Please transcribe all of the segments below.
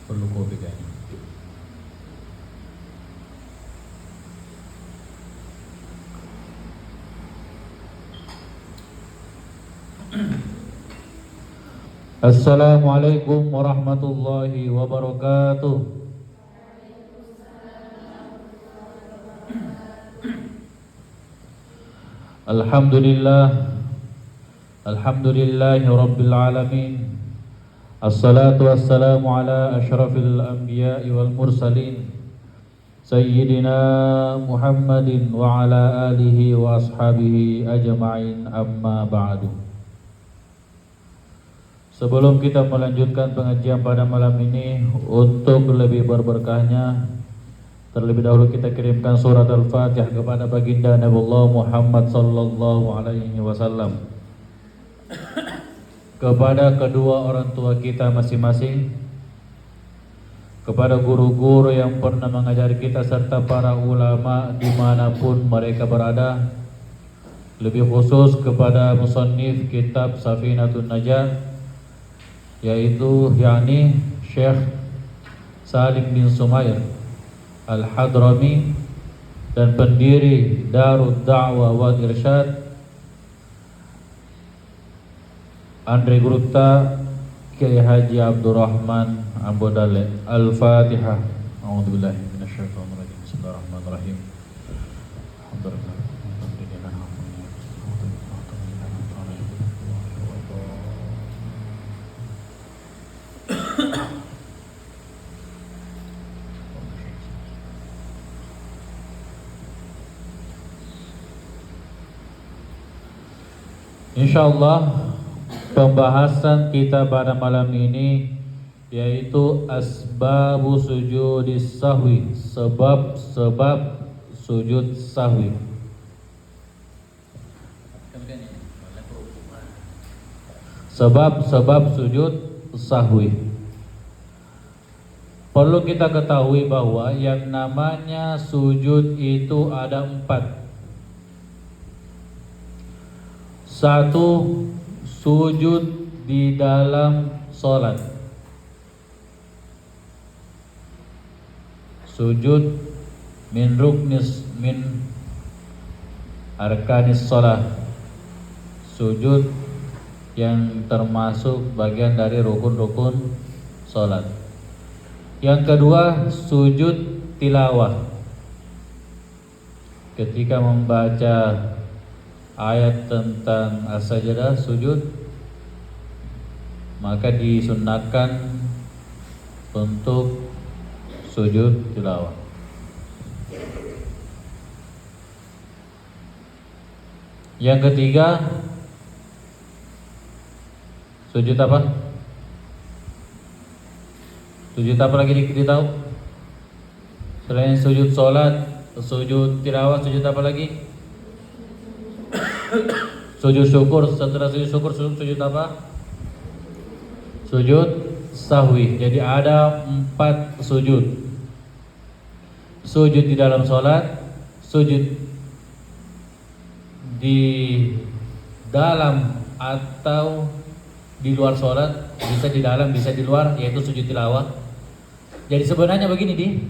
Perlu kopi kayaknya. Assalamualaikum warahmatullahi wabarakatuh. Alhamdulillahi rabbil alamin. Assalatu wassalamu ala asyrafil anbiya'i wal mursalin Sayyidina Muhammadin wa ala alihi wa ashabihi ajma'in, amma ba'du. Sebelum kita melanjutkan pengajian pada malam ini, untuk lebih berberkahnya, terlebih dahulu kita kirimkan surat Al-Fatihah kepada baginda Nabiullah Muhammad sallallahu alaihi wasallam, kepada kedua orang tua kita masing-masing, kepada guru-guru yang pernah mengajari kita, serta para ulama dimanapun mereka berada, lebih khusus kepada musannif kitab Safinatun Najah, yaitu Syekh Salim bin Sumair Al-Hadrami, dan pendiri Darud Da'wah wal Irsyad Andre Gurupta, Kiai Haji Abdurrahman Ambodale. Al-Fatihah. A'udzubillahi minasyaitonir rajim. Bismillahirrahmanirrahim. Insyaallah pembahasan kita pada malam ini yaitu asbabu sujudis sahwi, sebab-sebab sujud sahwi. Sebab-sebab sujud sahwi. Perlu kita ketahui bahwa yang namanya sujud itu ada 4. Satu, sujud di dalam sholat. Sujud min arkanis sholat. Sujud yang termasuk bagian dari rukun-rukun sholat. Yang kedua, sujud tilawah. Ketika membaca ayat tentang as-sajdah, sujud, maka disunnahkan untuk sujud tilawah. Yang ketiga, sujud apa? Sujud apa lagi ditahu? Selain sujud sholat, sujud tilawah, sujud apa lagi? Sujud syukur. Setelah sujud syukur, sujud apa? Sujud sahwi. Jadi ada 4 sujud. Sujud di dalam sholat, sujud di dalam atau di luar sholat, bisa di dalam bisa di luar, yaitu sujud tilawah. Jadi sebenarnya begini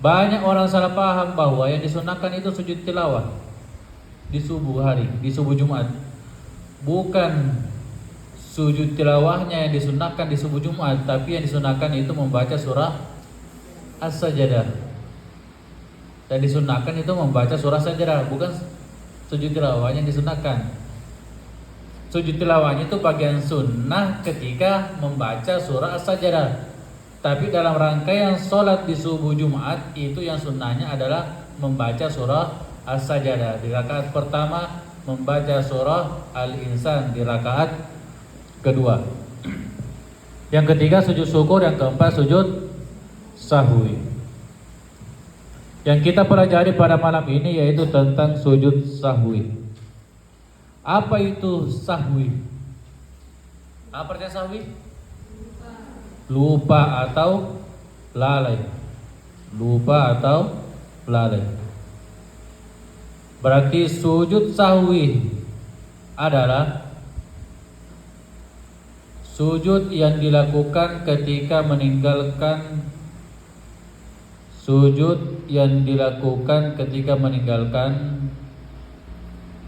banyak orang salah paham bahwa yang disunahkan itu sujud tilawah di subuh hari, di subuh Jumat. Bukan sujud tilawahnya yang disunahkan di subuh Jumat, tapi yang disunahkan itu membaca surah As-Sajdah. Dan disunahkan itu membaca surah Sajdah, bukan sujud tilawahnya yang disunahkan. Sujud tilawahnya itu bagian sunnah ketika membaca surah As-Sajdah. Tapi dalam rangkaian sholat di subuh Jumat, itu yang sunnahnya adalah membaca surah As-Sajdah. Di rakaat pertama membaca surah Al-Insan, di rakaat kedua. Yang ketiga sujud syukur, yang keempat sujud sahwi. Yang kita pelajari pada malam ini yaitu tentang sujud sahwi. Apa itu sahwi? Apa artinya sahwi? Lupa atau lalai. Lupa atau lalai. Berarti sujud sahwi adalah Sujud yang dilakukan ketika meninggalkan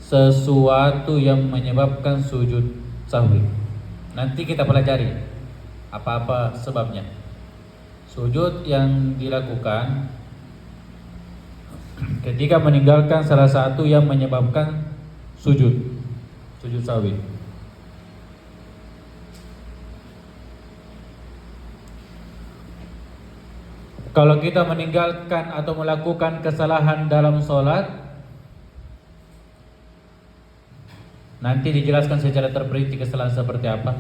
sesuatu yang menyebabkan sujud sahwi. Nanti kita pelajari apa-apa sebabnya. Sujud yang dilakukan ketika meninggalkan salah satu yang menyebabkan sujud sahwi. Kalau kita meninggalkan atau melakukan kesalahan dalam sholat, nanti dijelaskan secara terperinci kesalahan seperti apa.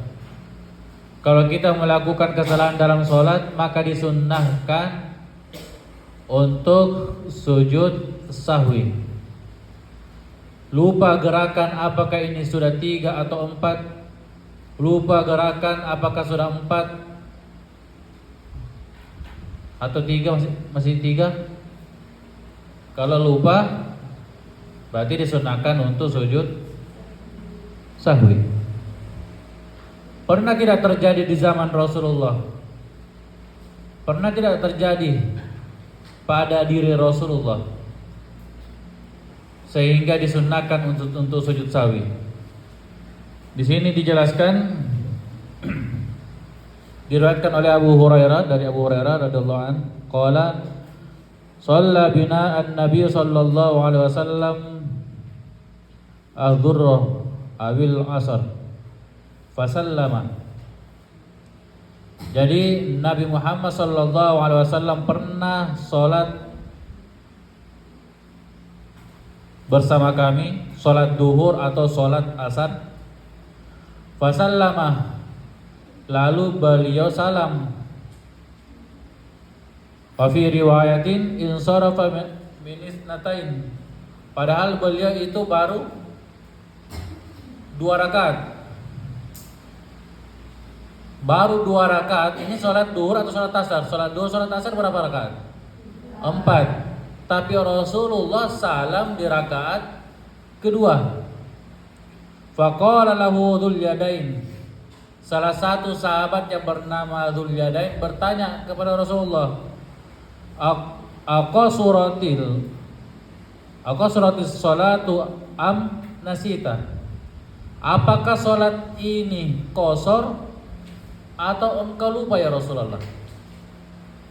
Kalau kita melakukan kesalahan dalam sholat, maka disunnahkan untuk sujud sahwi. Lupa gerakan apakah ini sudah 3 atau 4, lupa gerakan apakah sudah 4 atau 3, masih 3. Kalau lupa, berarti disunahkan untuk sujud sahwi. Pernah tidak terjadi di zaman Rasulullah? Pernah tidak terjadi pada diri Rasulullah sehingga disunahkan untuk sujud sahwi? Di sini dijelaskan, diriwayatkan oleh Abu Hurairah, dari Abu Hurairah radhiyallahu an, qala shalla bina an-nabiy sallallahu alaihi wasallam adh-dhurra awil asar fasallama. Jadi Nabi Muhammad sallallahu alaihi wasallam pernah salat bersama kami, salat duhur atau salat asar. Fasallama, lalu beliau salam. Wa fi riwayatin insarafa min isnatain, padahal beliau itu baru 2 rakaat. Baru 2 rakaat. Ini sholat duhur atau sholat asar? Sholat duhur, sholat asar berapa rakaat? 4. Tapi Rasulullah salam di rakaat kedua. Faqala lahu dzul yadain, salah satu sahabat yang bernama Dzul Yadain bertanya kepada Rasulullah, aqasuratis salatu am nasita? Apakah salat ini qasar atau engkau lupa ya Rasulullah?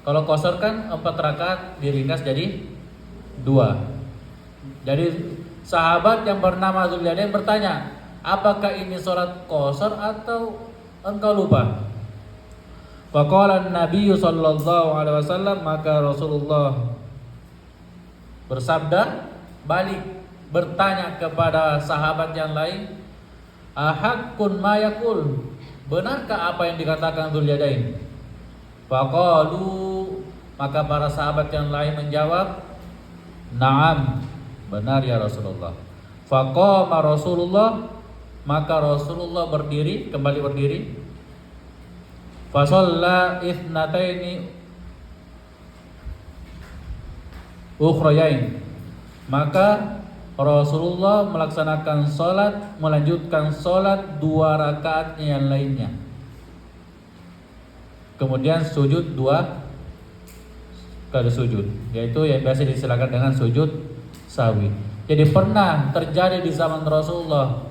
Kalau qasar kan 4 rakaat diringkas jadi 2. Jadi sahabat yang bernama Dzul Yadain bertanya, apakah ini salat qasar atau engkau lupa? Faqala an-nabiy sallallahu alaihi wasallam, maka Rasulullah bersabda balik, bertanya kepada sahabat yang lain, ahaqqun ma yaqul, benarkah apa yang dikatakan Dzul Yadain? Faqalu, maka para sahabat yang lain menjawab, na'am, benar ya Rasulullah. Faqama Rasulullah, maka Rasulullah berdiri, kembali berdiri. Fasalla ithnataini ukhrayain, maka Rasulullah melaksanakan salat, melanjutkan salat 2 rakaatnya yang lainnya. Kemudian sujud 2 kali sujud, yaitu yang biasa disilakan dengan sujud sahwi. Jadi pernah terjadi di zaman Rasulullah,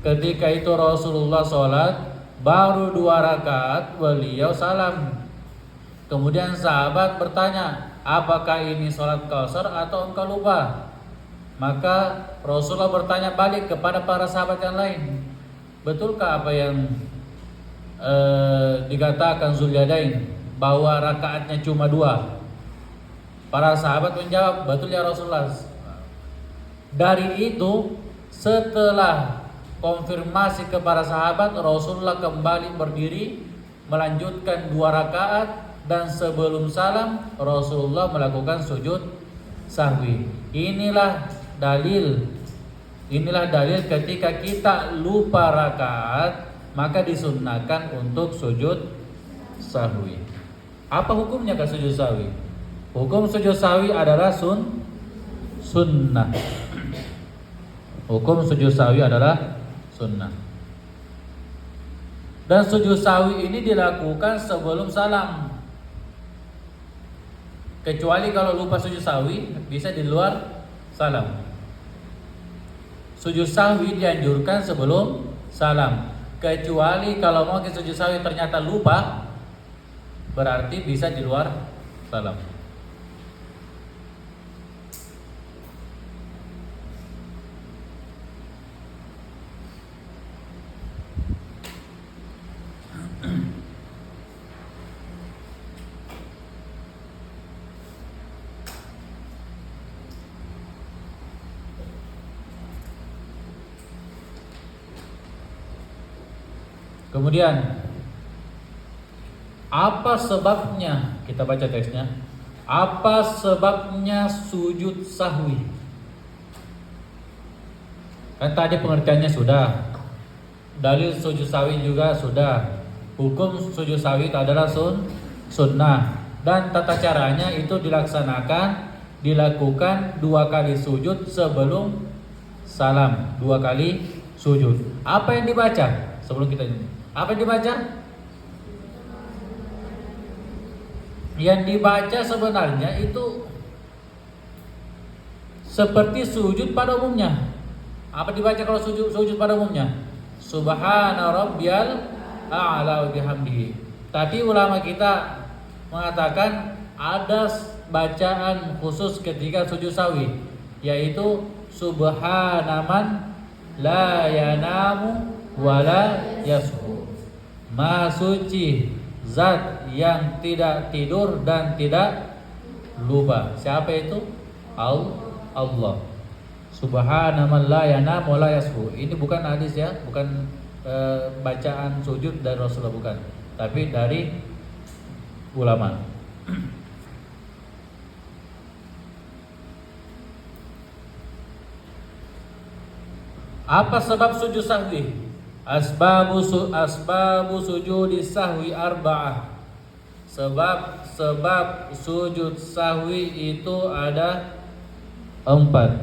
ketika itu Rasulullah sholat baru 2 rakaat, beliau salam. Kemudian sahabat bertanya, apakah ini sholat qasar atau engkau lupa? Maka Rasulullah bertanya balik kepada para sahabat yang lain, betulkah apa yang dikatakan Dzul Yadain, bahwa rakaatnya cuma 2? Para sahabat menjawab, betul ya Rasulullah. Dari itu, setelah konfirmasi kepada sahabat, Rasulullah kembali berdiri melanjutkan 2 rakaat, dan sebelum salam Rasulullah melakukan sujud sahwi. Inilah dalil ketika kita lupa rakaat, maka disunnahkan untuk sujud sahwi. Apa hukumnya ke sujud sahwi? Hukum sujud sahwi adalah sunnah. Hukum sujud sahwi adalah sunnah. Dan sujud sahwi ini dilakukan sebelum salam. Kecuali kalau lupa sujud sahwi bisa di luar salam. Sujud sahwi dianjurkan sebelum salam. Kecuali kalau mau ke sujud sahwi ternyata lupa, berarti bisa di luar salam. Kemudian apa sebabnya? Kita baca teksnya. Apa sebabnya sujud sahwi? Kan tadi pengertiannya sudah. Dalil sujud sahwi juga sudah. Hukum sujud sahwi itu adalah sunnah. Dan tata caranya itu dilakukan 2 kali sujud sebelum salam. 2 kali sujud. Apa yang dibaca sebelum kita ini? Apa yang dibaca? Yang dibaca sebenarnya itu seperti sujud pada umumnya. Apa dibaca kalau sujud pada umumnya? Subhana rabbiyal a'la wa bihamdihi. Tapi ulama kita mengatakan ada bacaan khusus ketika sujud sahwi, yaitu subhana man la yanamu wa la yashu. Maha suci zat yang tidak tidur dan tidak lupa. Siapa itu? Allah. Subhana man la yanam wa la yashu. Ini bukan hadis ya, bukan bacaan sujud dari Rasulullah, bukan, tapi dari ulama. Apa sebab sujud sahwi? Asbabu sujudi sahwi arba'ah. Sebab sujud sahwi itu ada 4.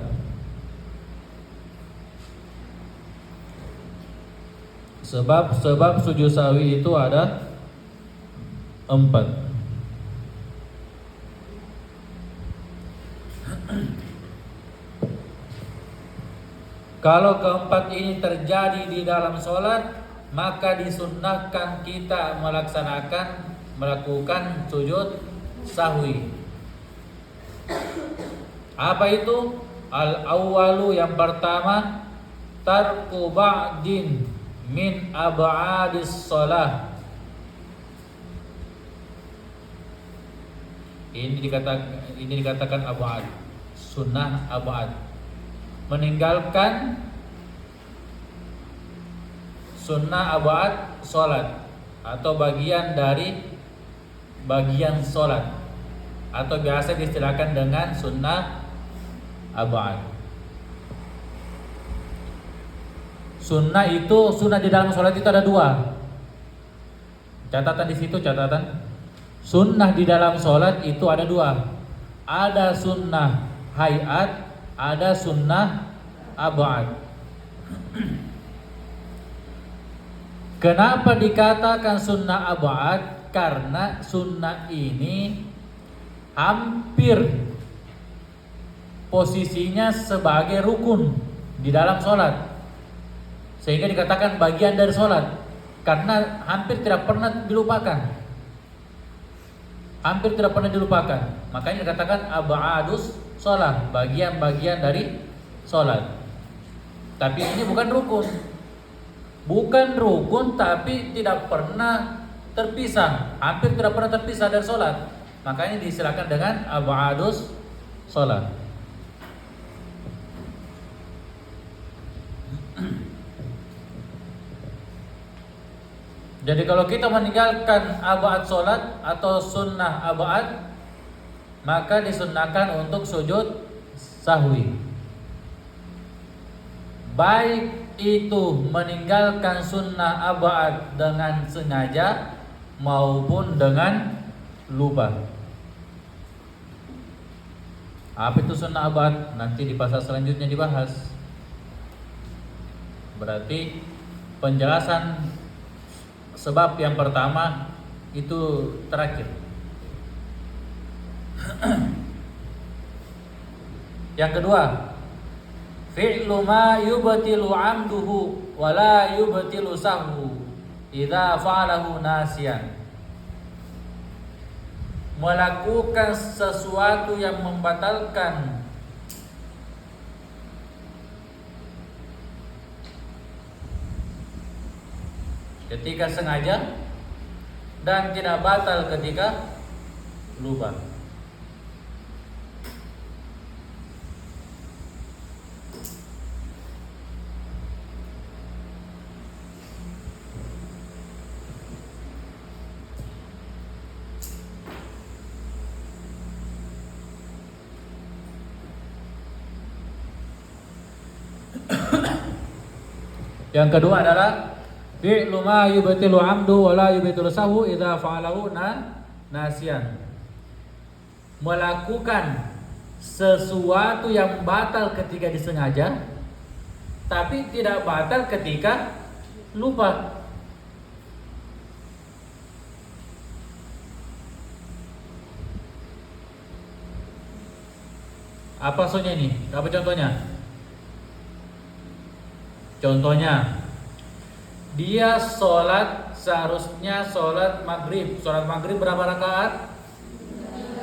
Sebab sujud sahwi itu ada 4. Kalau keempat ini terjadi di dalam sholat, maka disunnahkan kita melakukan sujud sahwi. Apa itu? Al-awwalu, yang pertama, tarku ba'din min ab'adis sholah. Ini dikatakan ab'ad, sunnah ab'ad. Meninggalkan sunnah ab'ad sholat, atau bagian dari bagian sholat, atau biasa diistilahkan dengan sunnah ab'ad. Sunnah di dalam sholat itu ada 2. Catatan di situ, catatan. Sunnah di dalam sholat itu ada 2. Ada sunnah hayat, ada sunnah ab'ad. Kenapa dikatakan sunnah ab'ad? Karena sunnah ini hampir posisinya sebagai rukun di dalam sholat, sehingga dikatakan bagian dari sholat, karena hampir tidak pernah dilupakan. Makanya dikatakan ab'adus sholat, bagian-bagian dari sholat. Tapi ini bukan rukun, tapi tidak pernah terpisah, hampir tidak pernah terpisah dari sholat. Makanya disilakan dengan ab'adus sholat. Jadi kalau kita meninggalkan ab'ad sholat atau sunnah ab'ad, maka disunnahkan untuk sujud sahwi. Baik itu meninggalkan sunnah ab'ad dengan sengaja maupun dengan lupa. Apa itu sunnah ab'ad? Nanti di pasal selanjutnya dibahas. Berarti penjelasan Sebab yang pertama itu terakhir. Yang kedua, fi'lu ma yubtilu 'amduhu wa la yubtilu sahwu idza fa'alahu nasiyan. Melakukan sesuatu yang membatalkan ketika sengaja dan tidak batal ketika lupa. Yang kedua adalah fi'lu ma yubtilu 'amdu wa la yubtilu sahwu idza fa'alahu nasiyan. Melakukan sesuatu yang batal ketika disengaja tapi tidak batal ketika lupa. Apa maksudnya ini? Apa contohnya? Contohnya, dia seharusnya sholat maghrib. Sholat maghrib berapa rakaat?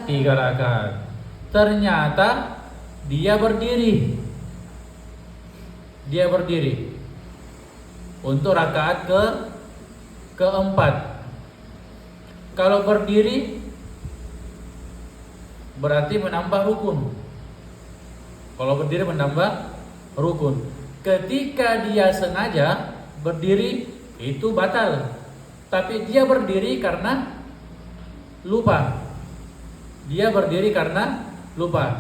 3 rakaat. Ternyata dia berdiri untuk rakaat keempat. Kalau berdiri berarti menambah rukun. Ketika dia sengaja berdiri itu batal. Tapi dia berdiri karena lupa.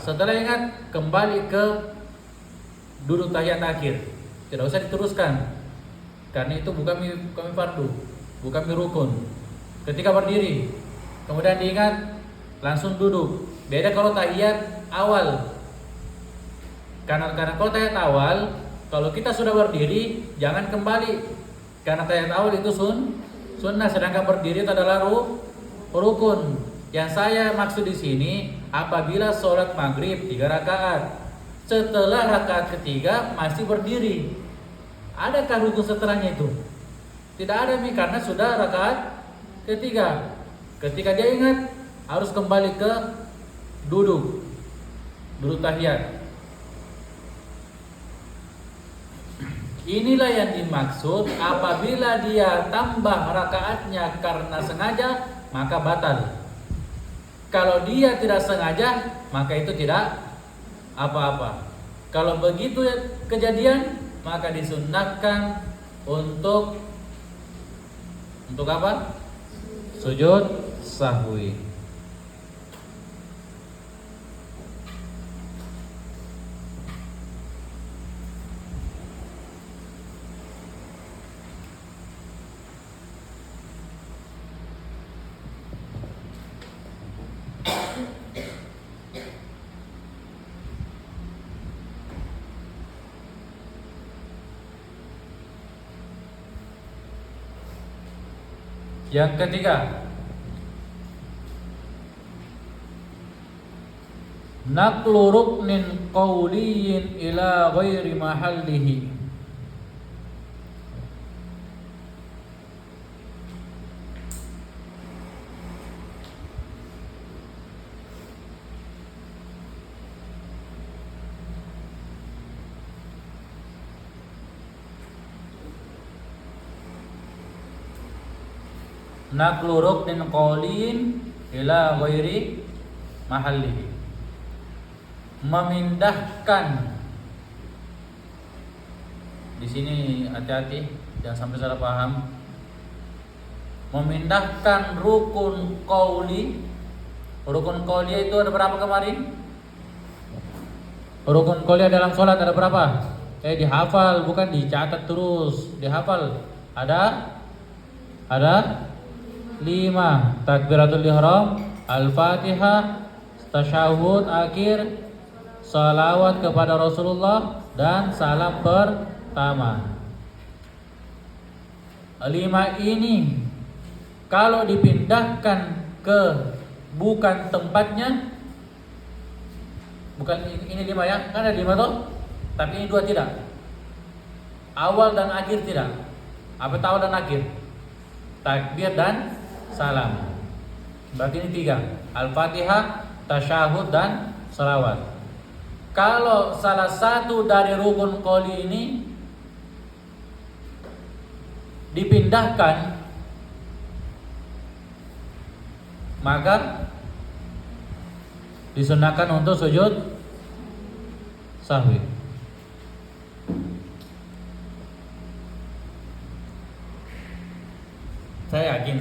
Setelah ingat kembali ke duduk tahiyat akhir. Tidak usah diteruskan. Karena itu bukan fardu, bukan rukun. Ketika berdiri, kemudian diingat langsung duduk. Beda kalau tahiyat awal. Karena kalau tahiyat awal, kalau kita sudah berdiri, jangan kembali. Karena tahiyat awal itu sunnah, sedangkan berdiri itu adalah rukun. Yang saya maksud di sini, apabila sholat maghrib 3 rakaat, setelah rakaat ketiga masih berdiri, adakah rukun setelahnya itu? Tidak ada nih, karena sudah rakaat ketiga. Ketika dia ingat, harus kembali ke duduk tahiyat. Inilah yang dimaksud apabila dia tambah rakaatnya karena sengaja, maka batal. Kalau dia tidak sengaja, maka itu tidak apa-apa. Kalau begitu kejadian, maka disunnahkan untuk apa? Sujud sahwi. Yang ketiga, naqlu ruknin qawliyin ila ghairi mahallihi. Naqlu ruknin qawliyin ila ghairi mahallihi. Memindahkan, di sini hati-hati jangan sampai salah paham. Memindahkan rukun qauli. Rukun qauli itu ada berapa kemarin? Rukun qauli dalam sholat ada berapa? Dihafal, bukan dicatat terus, dihafal. Ada 5. Takbiratul ihram, al-fatihah, tasyahud akhir, salawat kepada Rasulullah, dan salam pertama. 5 ini kalau dipindahkan ke bukan tempatnya, bukan ini 5 ya, kan ada 5 toh, tapi ini 2 tidak. Awal dan akhir tidak. Apa itu awal dan akhir? Takbir dan salam. Berarti ini 3. Al-Fatihah, tasyahud dan salawat. Kalau salah satu dari rukun qauli ini dipindahkan, maka disunahkan untuk sujud sahwi. Saya yakin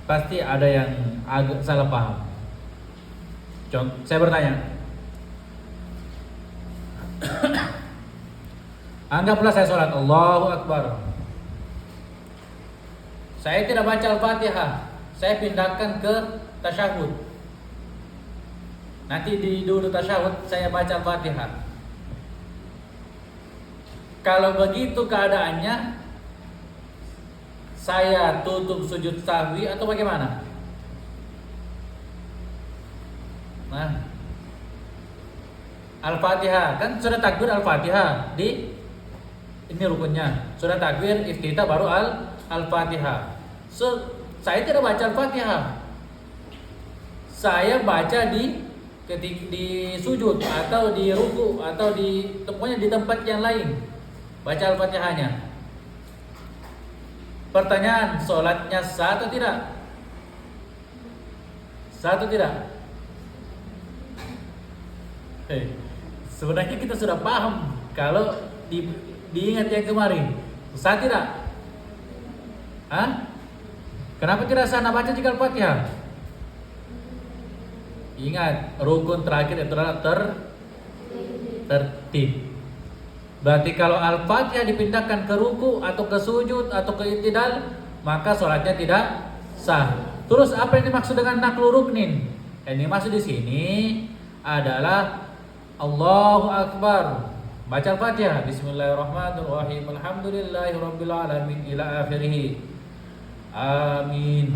pasti ada yang agak salah paham. Saya bertanya, anggaplah saya sholat, Allahu Akbar, saya tidak baca Al-Fatihah, saya pindahkan ke tasyahud. Nanti di dulu tasyahud saya baca Al-Fatihah. Kalau begitu keadaannya, saya tutup sujud sahwi atau bagaimana? Nah, Al-Fatihah kan sudah takbir Al-Fatihah di ini rukunnya. Sudah takbir iftitah baru Al-Fatihah. Saya tidak baca Al-Fatihah. Saya baca di sujud atau di ruku atau pokoknya di tempat yang lain. Baca Al-Fatihahnya. Pertanyaan, sholatnya sah atau tidak? Sah atau tidak? Sebenarnya kita sudah paham kalau diingat yang kemarin. Sah tidak? Hah? Kenapa tidak sah baca jika Al-Fatihah? Ingat, rukun terakhir itu adalah tertib. Berarti kalau Al-Fatihah dipindahkan ke ruku atau ke sujud atau ke i'tidal, maka sholatnya tidak sah. Terus apa yang dimaksud dengan naqlu ruknin? Yang dimaksud di sini adalah Allahu Akbar. Baca Al-Fatihah, Bismillahirrahmanirrahim, Alhamdulillahirabbil alamin ila akhirih. Amin.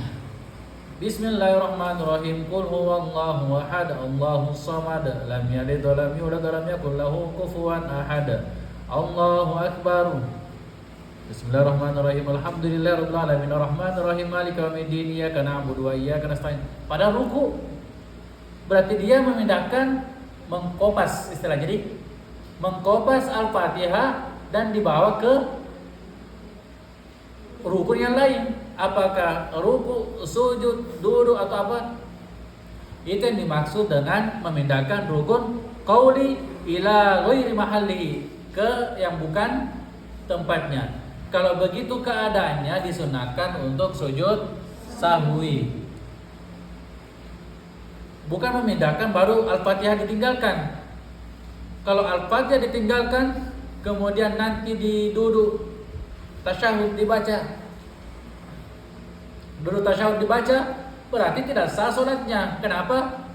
Bismillahirrahmanirrahim. Qul huwallahu ahad, Allahus samad, lam yalid wa lam yulad wa lam yakul lahu kufuwan ahad. Allahu Akbar. Bismillahirrahmanirrahim. Alhamdulillahirabbil alamin arrahmanirrahim maliki yaumiddin iyyaka na'budu wa iyyaka nasta'in. Pada ruku berarti dia memindahkan, mengkopas istilah. Jadi mengkopas Al-Fatihah dan dibawa ke rukun yang lain. Apakah ruku, sujud, duduk atau apa? Itu yang dimaksud dengan memindahkan rukun qauli ila ghairi mahallihi, ke yang bukan tempatnya. Kalau begitu keadaannya disunahkan untuk sujud sahwi. Bukan memindahkan baru Al-Fatihah ditinggalkan. Kalau Al-Fatihah ditinggalkan, kemudian nanti duduk tasyahud dibaca. Duduk tasyahud dibaca, berarti tidak sah sholatnya. Kenapa?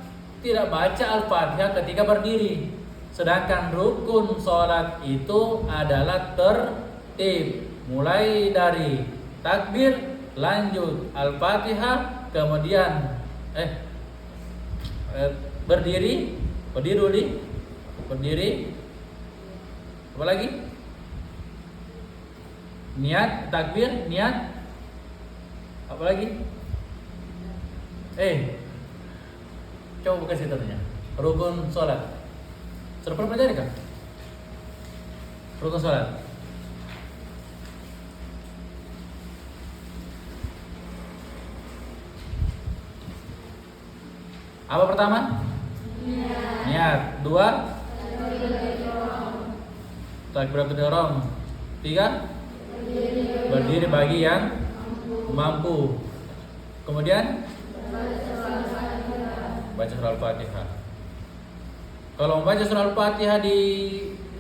Tidak baca Al-Fatihah ketika berdiri. Sedangkan rukun sholat itu adalah tertib. Mulai dari takbir, lanjut Al-Fatihah, kemudian berdiri apa lagi? Niat, takbir, niat, apa lagi? Coba buka situnya. Rukun sholat. Sudah pernah pelajari kan? Rukun sholat. Apa pertama? Niat. 2, takbiratul ihram. 3, berdiri bagi yang mampu. Kemudian baca surah Al-Fatihah. Kalau membaca surah Al-Fatihah di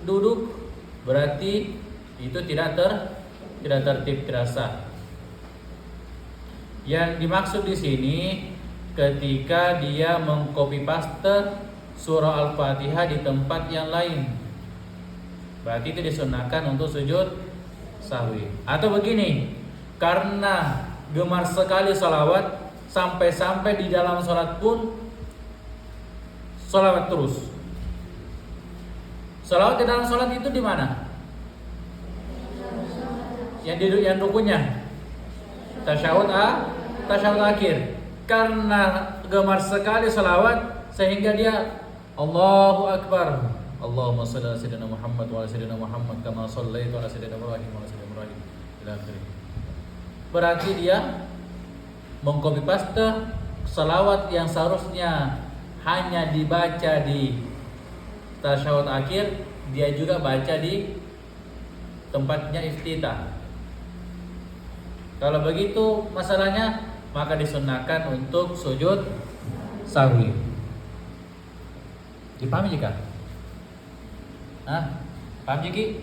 duduk, berarti itu tidak tertib, tidak sah. Yang dimaksud di sini ketika dia mengcopy paste surah Al-Fatihah di tempat yang lain, berarti itu disunahkan untuk sujud sahwi. Atau begini, karena gemar sekali salawat, sampai-sampai di dalam sholat pun salawat terus. Salawat di dalam sholat itu di mana? Yang rukunnya tasyahud akhir. Karena gemar sekali salawat sehingga dia Allahu Akbar, Allahumma shalli ala sayyidina Muhammad wa ala sayyidina Muhammad kama shallaita ala sayyidina Ibrahim wa ala sayyidina Ibrahim ila akhirih. Berarti dia mengcopy paste salawat yang seharusnya hanya dibaca di tasyahud akhir, dia juga baca di tempatnya iftitah. Kalau begitu masalahnya, maka disunnahkan untuk sujud sahwi. Dipahami jika? Paham Jiki?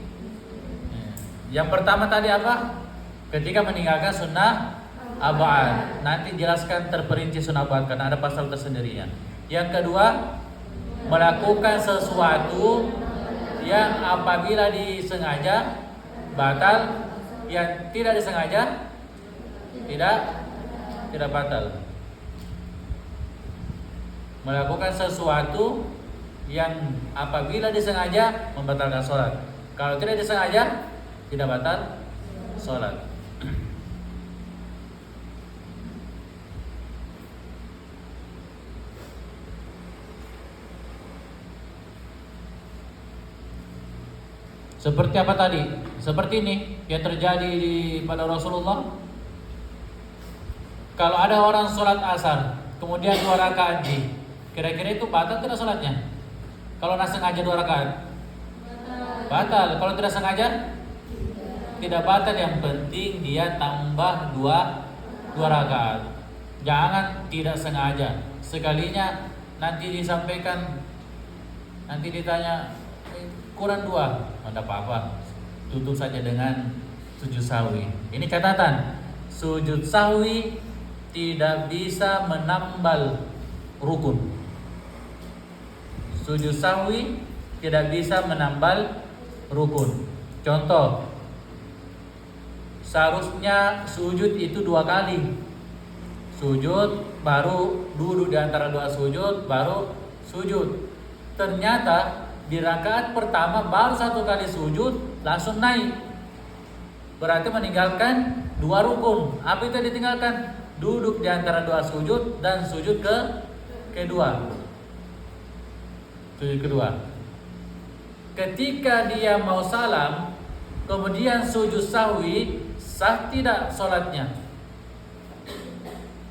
Yang pertama tadi apa? Ketika meninggalkan sunnah abad. Nanti jelaskan terperinci sunnah abad karena ada pasal tersendirinya. Yang kedua, melakukan sesuatu yang apabila disengaja batal, yang tidak disengaja tidak batal. Melakukan sesuatu yang apabila disengaja membatalkan sholat. Kalau tidak disengaja tidak batal sholat. Seperti apa tadi? Seperti ini yang terjadi pada Rasulullah. Kalau ada orang sholat asar, kemudian 2 rakaat kira-kira itu batal tidak sholatnya? Kalau nggak sengaja 2 rakaat, batal. Kalau tidak sengaja, tidak batal. Yang penting dia tambah 2 rakaat. Jangan tidak sengaja. Sekalinya nanti disampaikan, nanti ditanya kurang 2, ada apa-apa. Tutup saja dengan sujud sahwi. Ini catatan, sujud sahwi tidak bisa menambal rukun. Sujud sahwi tidak bisa menambal rukun. Contoh, seharusnya sujud itu 2 kali. Sujud, baru duduk di antara 2 sujud, baru sujud. Ternyata di rakaat pertama baru 1 kali sujud, langsung naik. Berarti meninggalkan 2 rukun. Apa itu yang ditinggalkan? Duduk di antara 2 sujud dan sujud kedua. Sujud kedua. Ketika dia mau salam, kemudian sujud sahwi, sah tidak sholatnya?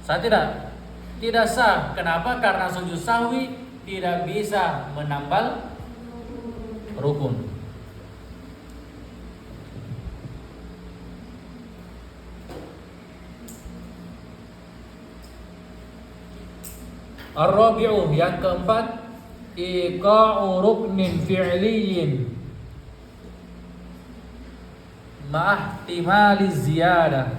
Sah tidak? Tidak sah. Kenapa? Karena sujud sahwi tidak bisa menambal rukun. Ar-rabi'u, yang keempat, iqa'u ruknin fi'liyin ma'ihtimali ziyadah.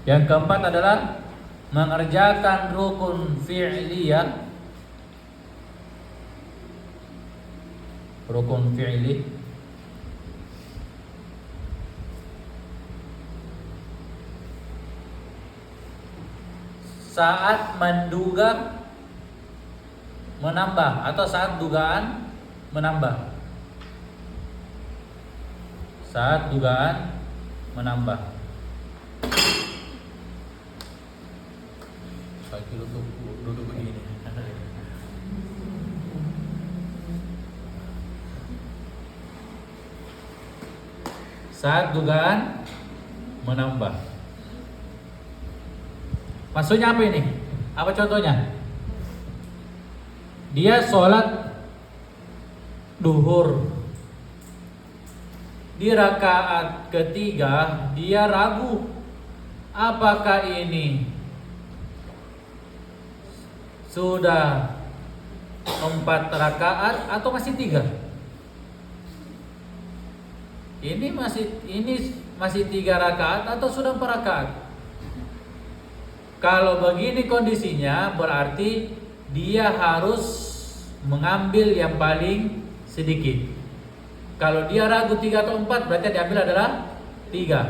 Yang keempat adalah mengerjakan rukun fi'liyah, rukun fi'li saat menduga menambah atau saat dugaan menambah. Saat dugaan menambah. Kaki duduk begini. Saat dugaan menambah. Maksudnya apa ini? Apa contohnya? Dia sholat duhur, di rakaat ketiga dia ragu apakah ini sudah 4 rakaat atau masih 3. Ini masih 3 rakaat atau sudah 4 rakaat. Kalau begini kondisinya, berarti dia harus mengambil yang paling sedikit. Kalau dia ragu 3 atau 4 berarti yang diambil adalah 3.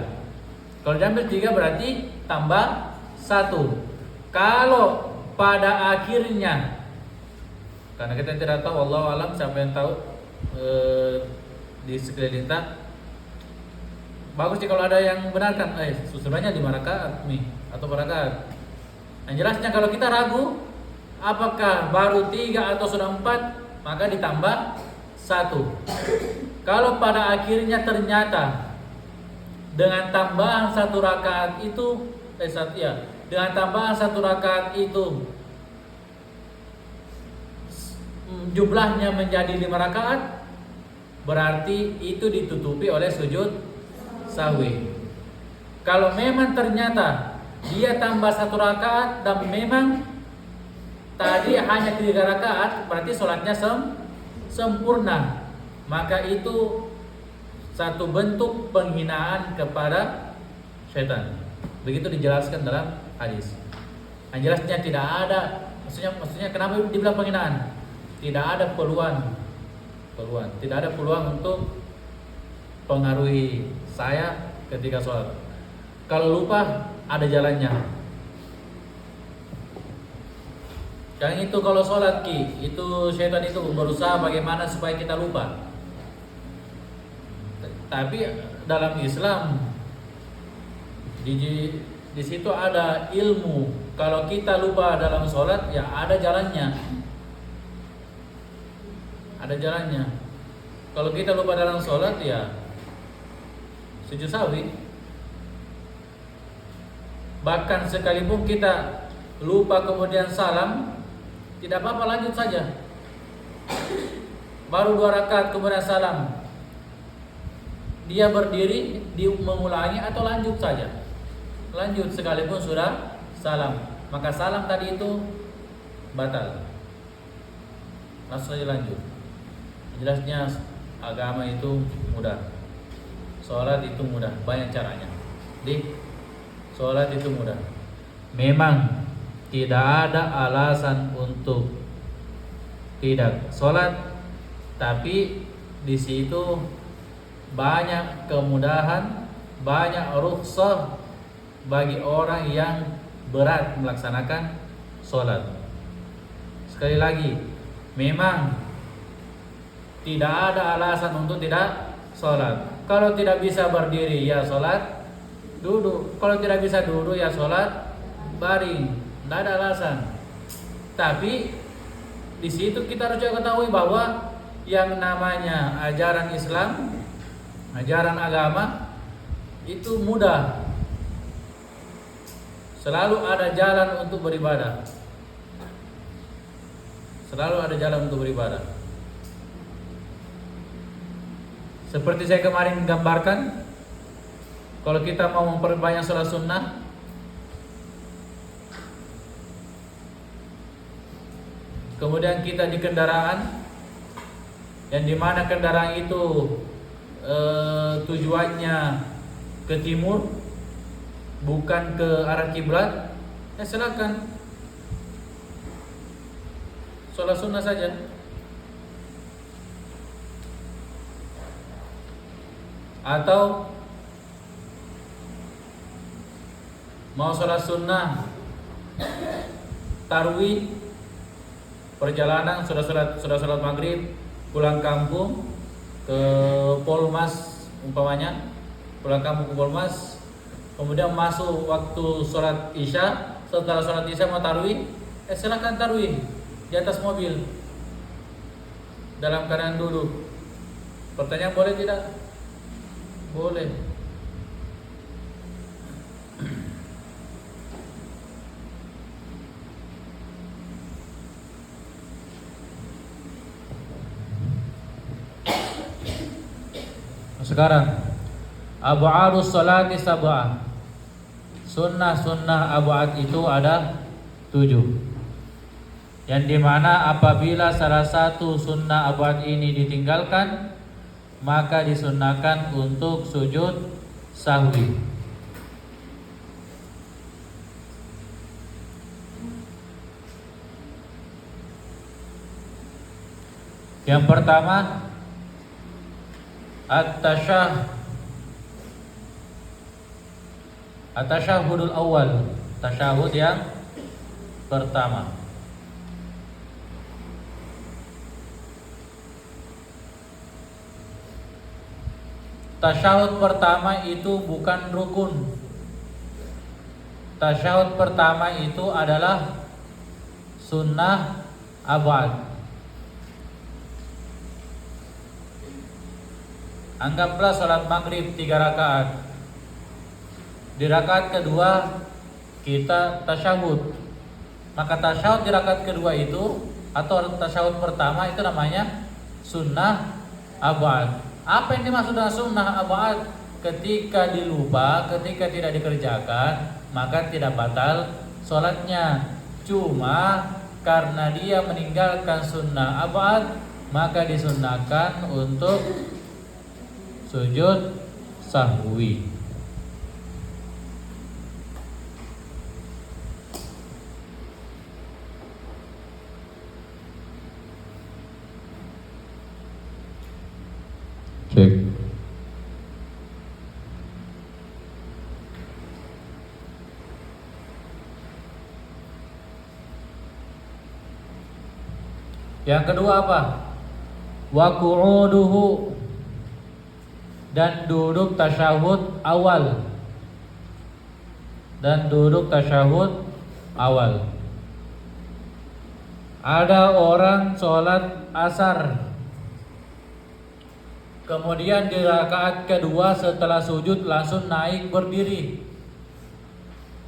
Kalau diambil 3 berarti tambah 1. Kalau pada akhirnya, karena kita tidak tahu, wallahu alam, siapa yang tahu di sekeliling kita. Bagus sih kalau ada yang benarkan, sebenarnya 5 rakaat nih atau berakaat. Yang jelasnya kalau kita ragu apakah baru 3 atau sudah 4, maka ditambah 1. Kalau pada akhirnya ternyata dengan tambahan 1 rakaat itu dengan tambahan 1 rakaat itu jumlahnya menjadi 5 rakaat, berarti itu ditutupi oleh sujud sahwi. Kalau memang ternyata dia tambah 1 rakaat dan memang tadi hanya 3 rakaat, berarti sholatnya sempurna, maka itu satu bentuk penghinaan kepada syaitan. Begitu dijelaskan dalam hadis. Yang jelasnya tidak ada, maksudnya kenapa dibilang penghinaan? Tidak ada peluang, tidak ada peluang untuk pengaruhi saya ketika sholat. Kalau lupa ada jalannya. Yang itu kalau sholat itu syaitan itu berusaha bagaimana supaya kita lupa. Tapi dalam Islam di situ ada ilmu. Kalau kita lupa dalam sholat, ya ada jalannya. Ada jalannya. Kalau kita lupa dalam sholat, ya sujud sahwi. Bahkan sekalipun kita lupa kemudian salam, tidak apa-apa, lanjut saja. Baru 2 rakaat kemudian salam, dia berdiri, mengulangi atau lanjut saja. Lanjut sekalipun sudah salam, maka salam tadi itu batal. Langsung saja lanjut. Jelasnya agama itu mudah. Sholat itu mudah, banyak caranya. Sholat itu mudah. Memang tidak ada alasan untuk tidak sholat, tapi di situ banyak kemudahan, banyak rukhsah bagi orang yang berat melaksanakan sholat. Sekali lagi, memang tidak ada alasan untuk tidak sholat. Kalau tidak bisa berdiri, ya sholat duduk. Kalau tidak bisa duduk, ya sholat baring. Tidak ada alasan. Tapi di situ kita harus juga ketahui bahwa yang namanya ajaran Islam, ajaran agama itu mudah. Selalu ada jalan untuk beribadah. Selalu ada jalan untuk beribadah. Seperti saya kemarin gambarkan, kalau kita mau memperbanyak sholat sunnah, kemudian kita di kendaraan, yang dimana kendaraan itu tujuannya ke timur, bukan ke arah kiblat, ya silakan sholat sunnah saja. Atau mau sholat sunnah tarwih, perjalanan sudah sholat maghrib, pulang kampung ke Polmas umpamanya, pulang kampung ke Polmas, kemudian masuk waktu sholat isya, setelah sholat isya mau tarwih, silakan tarwih di atas mobil dalam keadaan duduk. Pertanyaan, boleh tidak? Boleh. Sekarang ab'adus sholati sab'ah. Sunnah-sunnah ab'ad itu ada 7. Yang dimana apabila salah satu sunnah ab'ad ini ditinggalkan, maka disunnahkan untuk sujud sahwi. Yang pertama, At-tasyahudul awal, tasyahud yang pertama. Tasyahud pertama itu bukan rukun. Tasyahud pertama itu adalah sunnah abad. Anggaplah salat maghrib 3 rakaat. Di rakaat kedua kita tasyahud. Maka tasyahud di rakaat kedua itu atau tasyahud pertama itu namanya sunnah abad. Apa yang dimaksud dengan sunnah abad? Ketika dilupa, ketika tidak dikerjakan, maka tidak batal sholatnya. Cuma karena dia meninggalkan sunnah abad, maka disunnahkan untuk sujud sahwi. Cek. Yang kedua apa? Wa qu'uduhu, dan duduk tasyahud awal. Dan duduk tasyahud awal. Ada orang sholat asar, kemudian di rakaat kedua setelah sujud langsung naik berdiri.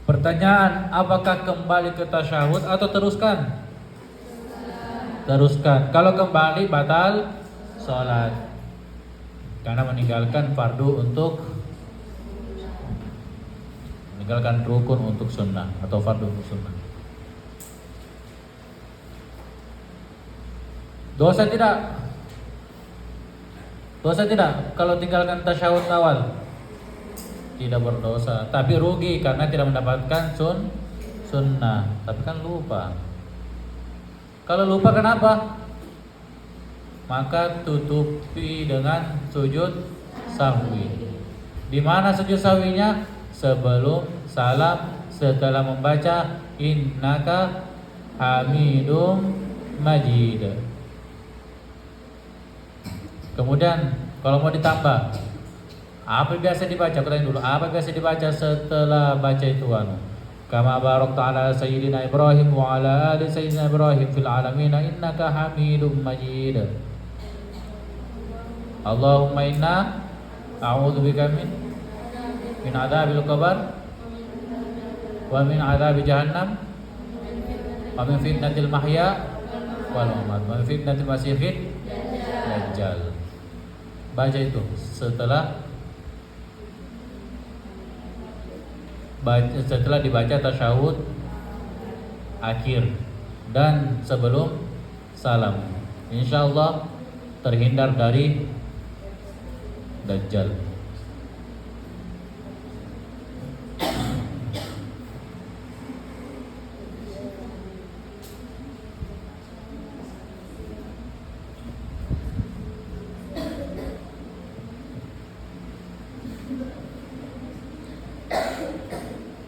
Pertanyaan, apakah kembali ke tasyahud atau teruskan? Teruskan. Kalau kembali batal sholat, karena meninggalkan fardu untuk meninggalkan rukun untuk sunnah atau fardu untuk sunnah. Dosa tidak? Dosa tidak kalau tinggalkan tasyahud awal? Tidak berdosa, tapi rugi karena tidak mendapatkan sunnah. Tapi kan lupa. Kalau lupa kenapa? Maka tutupi dengan sujud sahwi. Di mana sujud sahwinya? Sebelum salam, setelah membaca innaka hamidum majid. Kemudian kalau mau ditambah, apa biasa dibaca? Kalian dulu, apa biasa dibaca setelah baca itu Kama barakta ala sayyidina Ibrahim wa ala ali sayyidina Ibrahim fil alamin innaka hamidum majid. Allahumma inna a'udzubika min adzabil qabr wa min adzabi jahannam wa min fitnatil mahya wal mamat wa min fitnatil masiihid dajjal. Baca itu setelah dibaca tasyahud akhir dan sebelum salam. Insyaallah terhindar dari dajjal.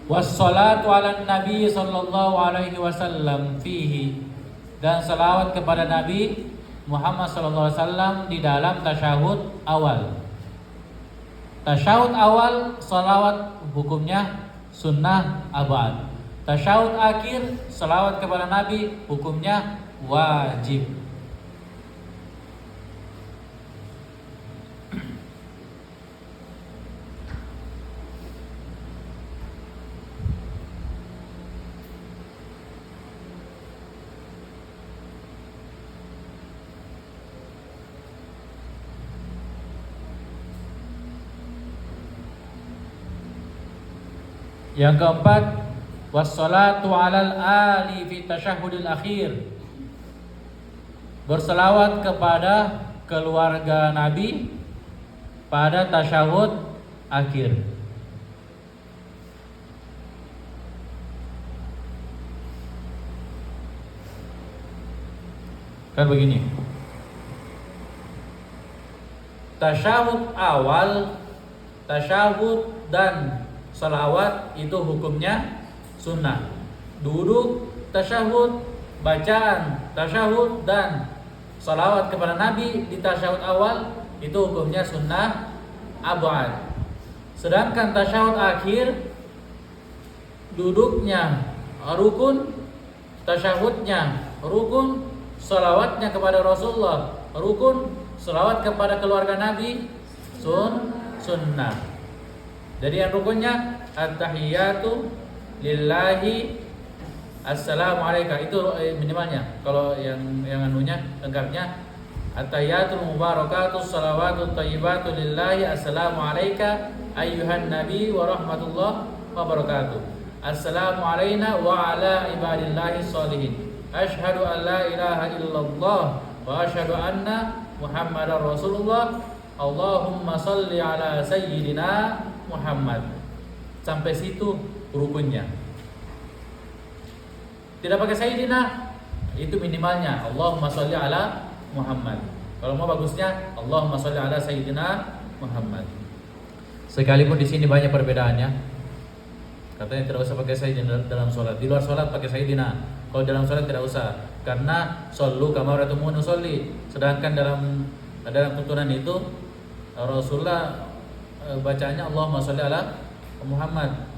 Wassalatu ala nabi sallallahu alaihi wasallam fihi, dan salawat kepada Nabi Muhammad sallallahu alaihi wasallam di dalam tasyahud awal. Tasyahud awal salawat hukumnya sunnah abad. Tasyahud akhir salawat kepada Nabi hukumnya wajib. Yang keempat, wassalatu alal ali fi tasyahudil akhir. Berselawat kepada keluarga Nabi pada tasyahud akhir. Kan begini. tasyahud awal, tasyahud dan salawat itu hukumnya sunnah. Duduk tasyahud, bacaan tasyahud dan salawat kepada Nabi di tasyahud awal itu hukumnya sunnah abad. Sedangkan tasyahud akhir duduknya rukun, tasyahudnya rukun, salawatnya kepada Rasulullah rukun, salawat kepada keluarga Nabi sunnah. Jadi yang rukunnya at-tahiyatu lillahi assalamualaikum itu minimalnya. Kalau yang anunya lengkapnya at-tahiyatul mubarakatus salawatut thayyibatu lillahi assalamualaikum ayyuhan nabi wa rahmatullah wa barakatuh. Assalamu alayna wa ala ibadillahi sholihin. Ashhadu an la ilaha illallah wa ashhadu anna Muhammadar Rasulullah. Allahumma salli ala sayyidina Muhammad. Sampai situ rukunnya. Tidak pakai sayyidina, itu minimalnya Allahumma salli ala Muhammad. Kalau mau bagusnya Allahumma salli ala sayyidina Muhammad. Sekalipun di sini banyak perbedaannya. Katanya tidak usah pakai sayyidina dalam sholat. Di luar sholat pakai sayyidina. Kalau dalam sholat tidak usah. Karena shollu kama ra'aytumuni usolli. Sedangkan dalam tuntunan itu Rasulullah bacanya Allahumma sholli ala Muhammad.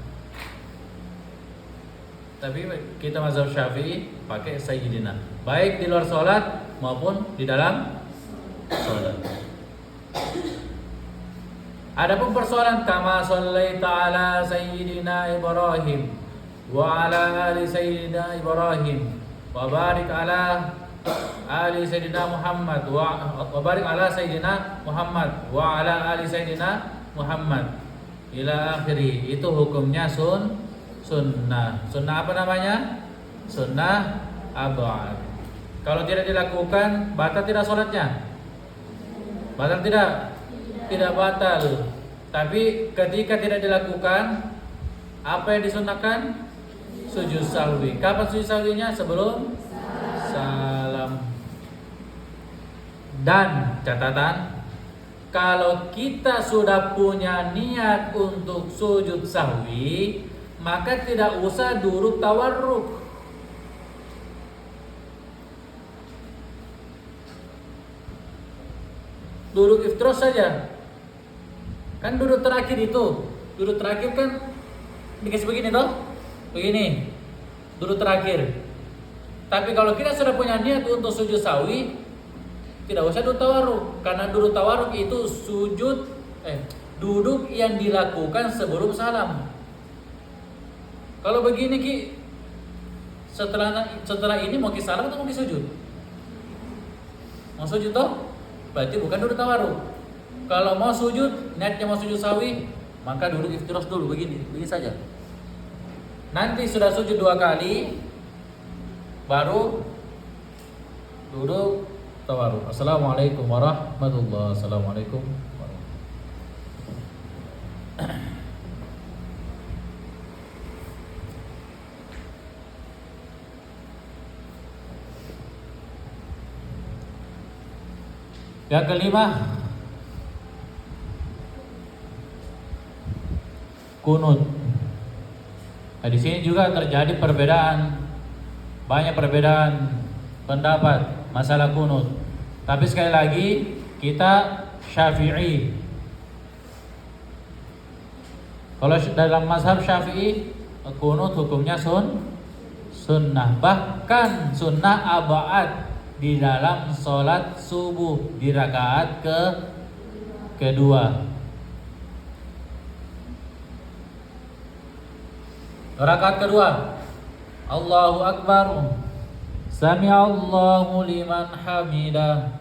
Tapi kita mazhab Syafi'i pakai sayyidina. Baik di luar sholat maupun di dalam sholat. Adapun persoalan kama shallaita ala sayyidina Ibrahim wa ala ali sayyidina Ibrahim wa barik ala ali sayyidina Muhammad wa barik ala sayyidina Muhammad wa ala ali sayyidina Muhammad ila akhiri. Itu hukumnya sunnah. Sunnah apa namanya? Sunnah abad. Kalau tidak dilakukan batal tidak sholatnya? Batal tidak? Tidak batal. Tapi ketika tidak dilakukan, apa yang disunahkan? Sujud sahwi. Kapan sujud sahwinya? Sebelum salam. Dan catatan, kalau kita sudah punya niat untuk sujud sahwi, maka tidak usah duduk tawarruk. Duduk iftirosh saja. Kan duduk terakhir itu, duduk terakhir kan dikasih begini toh, begini, duduk terakhir. Tapi kalau kita sudah punya niat untuk sujud sahwi, tidak usah duduk tawarruk, karena duduk tawarruk itu duduk yang dilakukan sebelum salam. Kalau begini Ki, setelah ini mau ki salam atau mau ki sujud? Mau sujud toh? Berarti bukan duduk tawarruk. Kalau mau sujud, niatnya mau sujud sahwi, maka duduk iftirosh dulu begini saja. Nanti sudah sujud 2 kali, baru duduk tawarruk. Assalamualaikum warahmatullahi wabarakatuh. Assalamualaikum warahmatullahi. Yang kelima, kunut. Nah, di sini juga terjadi banyak perbedaan pendapat masalah kunut. Tapi sekali lagi kita Syafi'i. Kalau dalam mazhab Syafi'i, kunut hukumnya sunnah. Bahkan sunnah abad di dalam sholat subuh di rakaat kedua. Rakaat kedua, Allahu Akbar, Sami'allahu liman hamidah,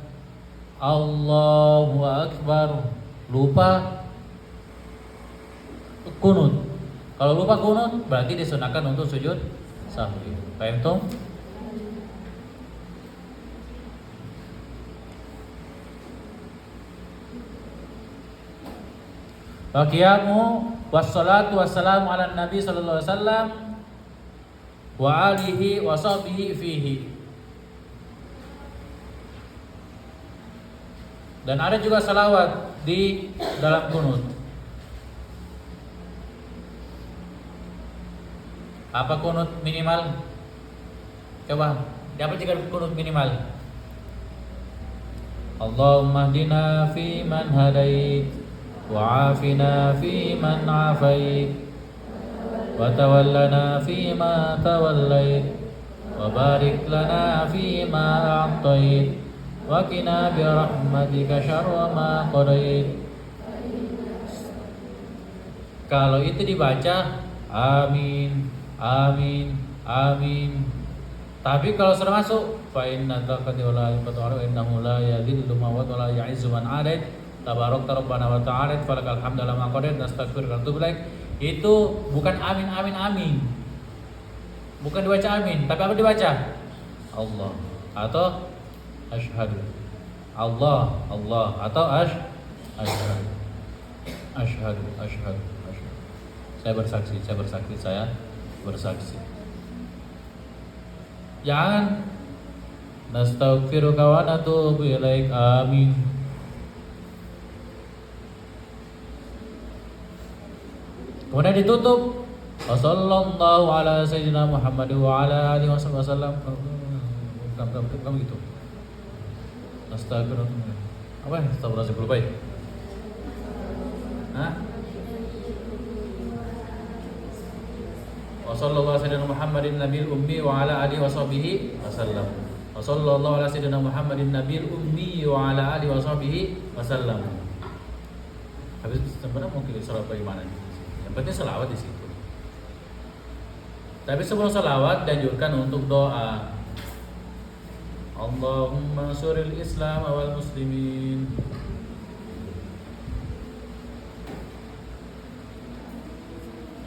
Allahu Akbar. Lupa kunut. Kalau lupa kunut berarti disunahkan untuk sujud sahwi. Paham tuh? Baqiyamu wassalatu wassalamu ala nabi sallallahu alaihi wasallam wa alihi wa sahbihi fihi. Dan ada juga salawat di dalam kunut. Apa kunut minimal? Coba, apa jika kunut minimal? Allahumma hdina fi man hadait, wa afina fi man afait, wa tawallana fi ma tawallait, wa barik lana fi ma a'tait, wa qina bi rahmatika syarra ma qadait. Kalau itu dibaca amin, amin, amin. Tapi kalau sudah masuk fa inna taqati wa la yaqatu wa innahu la yadhillu man wa la ya'izzu man adait tabarakta rabbana wa ta'ala falakal hamdu lama qadait nastaghfiruka wa atubu ilaik. Itu bukan amin amin amin. Bukan dibaca amin, tapi apa dibaca? Allah atau asyhadu. Allah, Allah atau asyhadu. Asyhadu, asyhadu, asyhadu. Saya bersaksi. Jangan nastaghfiruka wa natubu ilaik. Amin. Kemudian ditutup. Wassallallahu ala sayyidina Muhammad wa ala alihi wasallam. Kamu gitu. Astagfirullah. Apa ya? Astagfirullah baik. Hah? Wa sallallahu ala sayyidina Muhammadin nabiyil ummi wa ala alihi washabihi wasallam. Wa sallallahu ala sayyidina Muhammadin nabiyil ummi wa ala alihi washabihi wasallam. Habis sebenarnya mau pilih surat bagaimana? Yang penting selawat di situ. Tapi sebelum selawat dianjurkan untuk doa. Allahumma suril Islam wal muslimin.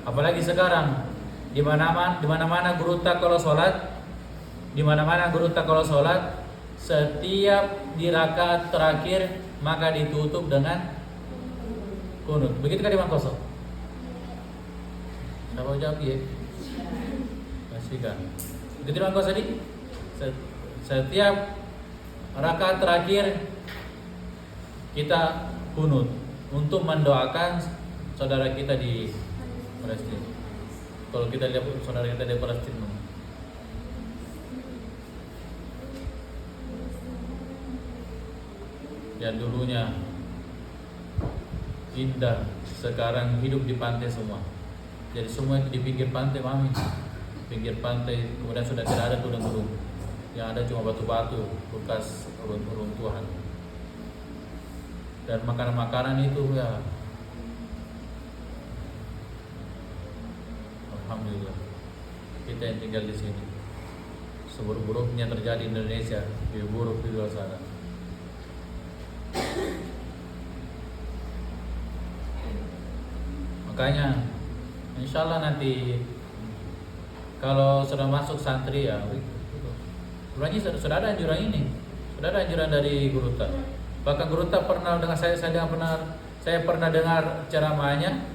Apalagi sekarang di mana-mana guru tak kalau sholat, setiap di rakaat terakhir maka ditutup dengan kunut. Begitu kan Imam Kosong? Siapa jawab ya? Pastikan. Begitu Imam Kosong tadi? Setiap rakaat terakhir kita kunut untuk mendoakan saudara kita di Palestina. Kalau kita lihat saudara kita di Palestina, yang dulunya indah, sekarang hidup di pantai semua. Jadi semua itu di pinggir pantai, mami. Pinggir pantai, kemudian sudah tidak ada gunung-gunung. Yang ada cuma batu-batu bekas runtuhan. Dan makanan-makanan itu ya, alhamdulillah kita yang tinggal di sini. Seburuk-buruknya terjadi di Indonesia, lebih buruk di luar sana. Makanya insya Allah nanti kalau sudah masuk santri ya, sebenarnya sudah ada anjuran ini, sudah ada anjuran dari Guruta. Bahkan Guruta pernah dengan saya pernah dengar ceramahnya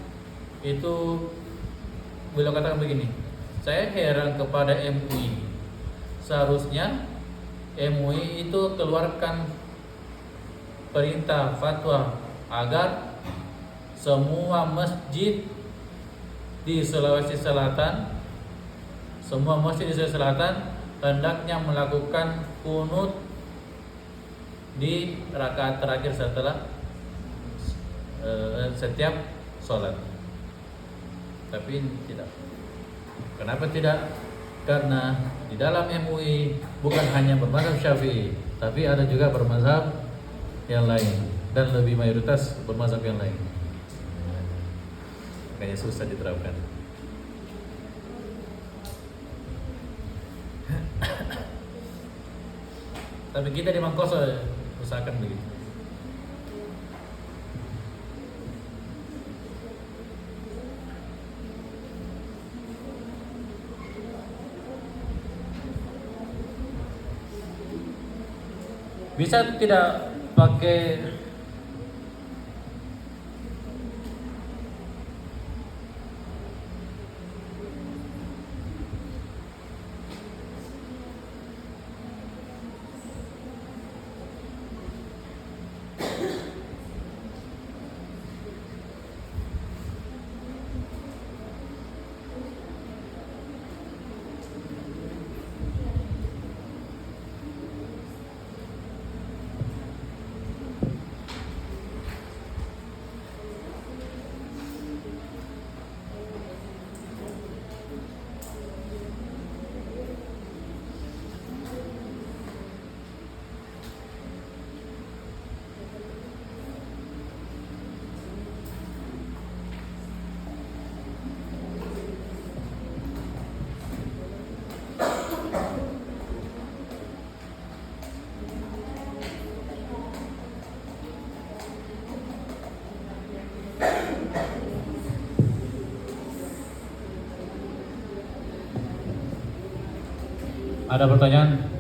itu. Beliau katakan begini, saya heran kepada MUI. Seharusnya MUI itu keluarkan perintah fatwa agar semua masjid di Sulawesi Selatan hendaknya melakukan kunut di rakaat terakhir setelah setiap sholat. Tapi tidak. Kenapa tidak? Karena di dalam MUI bukan hanya bermazhab Syafi'i, tapi ada juga bermazhab yang lain dan lebih mayoritas bermazhab yang lain. Makanya susah diterapkan. Tapi kita di Mangkoso usahakan begitu. Bisa tidak pakai Ada pertanyaan?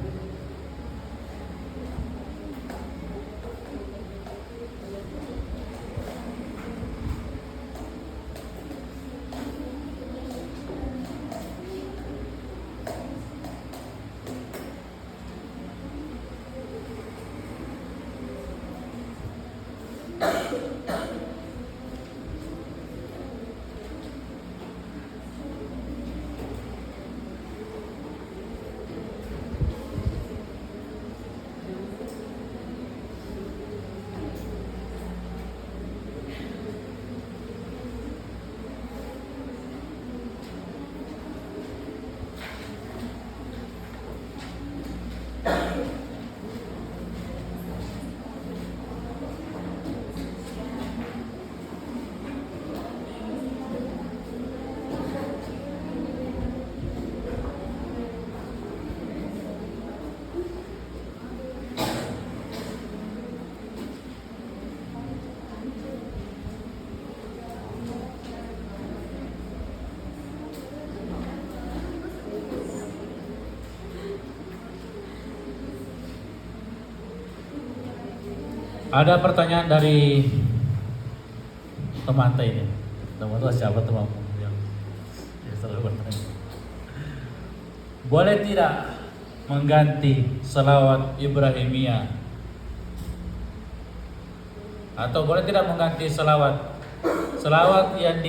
Ada pertanyaan dari teman ini. Teman itu siapa teman yang selalu bertanya? Boleh tidak mengganti selawat Ibrahimiyah? Atau boleh tidak mengganti selawat yang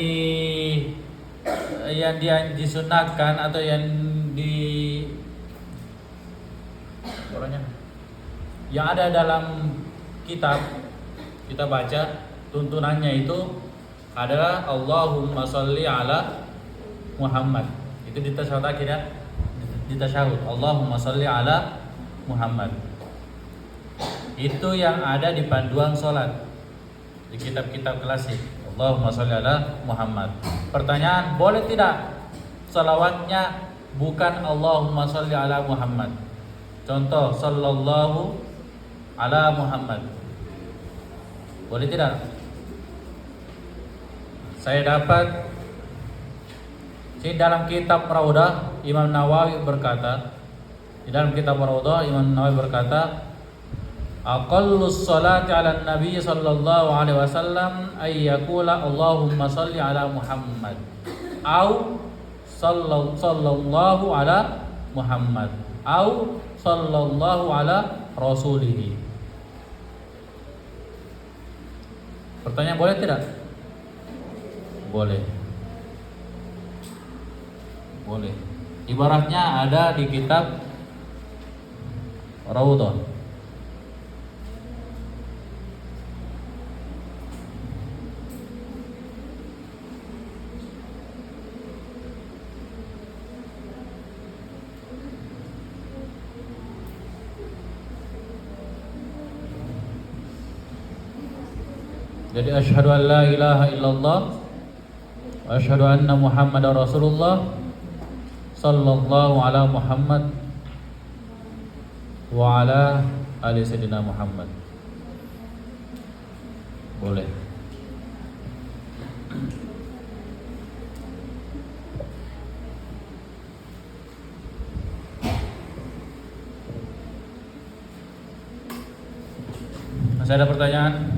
disunatkan atau yang ada dalam kitab kita baca, tuntunannya itu adalah Allahumma sholli ala Muhammad. Itu di tasyahud akhir ya. Di tasyahud Allahumma sholli ala Muhammad. Itu yang ada di panduan sholat di kitab-kitab klasik. Allahumma sholli ala Muhammad. Pertanyaan, boleh tidak salawatnya bukan Allahumma sholli ala Muhammad? Contoh, sallallahu ala Muhammad. Boleh tidak? Saya dapat di dalam kitab Raudah Imam Nawawi berkata, aqallus salati ala nabi sallallahu alaihi wasallam ay yaqula Allahumma shalli ala Muhammad au sallallahu ala Muhammad au sallallahu ala rasulihi. Pertanyaan, boleh tidak? Boleh. Boleh. Ibaratnya ada di kitab Raudhah. Jadi asyhadu an la ilaha illallah wa asyhadu anna Muhammadar Rasulullah sallallahu ala Muhammad wa ala ali sayyidina Muhammad. Boleh. Masih ada pertanyaan?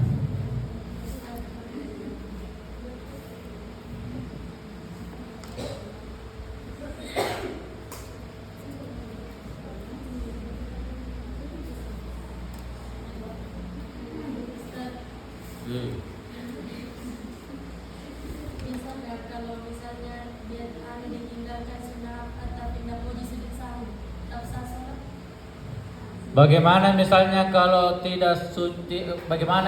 Bisa nggak kalau misalnya dia ditinggalkan sunnah atau tidak puji sujud sahwi, tak sah sholat? Bagaimana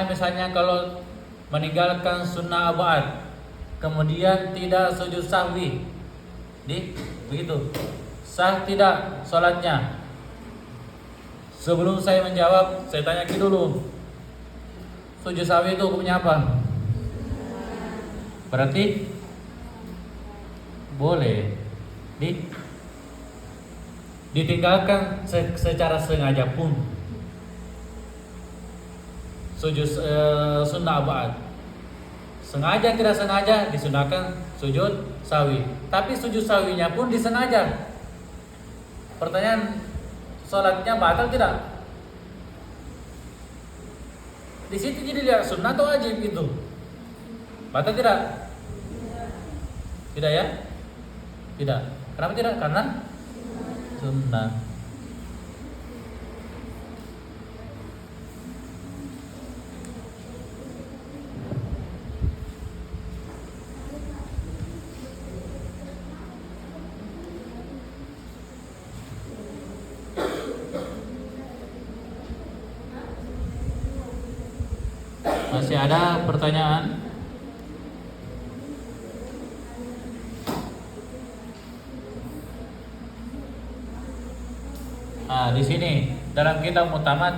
misalnya kalau meninggalkan sunnah abad kemudian tidak sujud sahwi? Begitu. Sah tidak sholatnya? Sebelum saya menjawab, saya tanya dulu. Sujud sahwi itu hukumnya apa? Berarti boleh ditinggalkan secara sengaja pun. Sujud sunnah abad, sengaja tidak sengaja disunahkan sujud sahwi. Tapi sujud sahwinya pun disengaja. Pertanyaan, sholatnya batal tidak? Di situ jadi lihat sunnah atau wajib itu. Batal tidak? Tidak ya? Tidak. Kenapa tidak? Karena sunnah. Masih ada pertanyaan? Nah, di sini dalam kitab Mutamad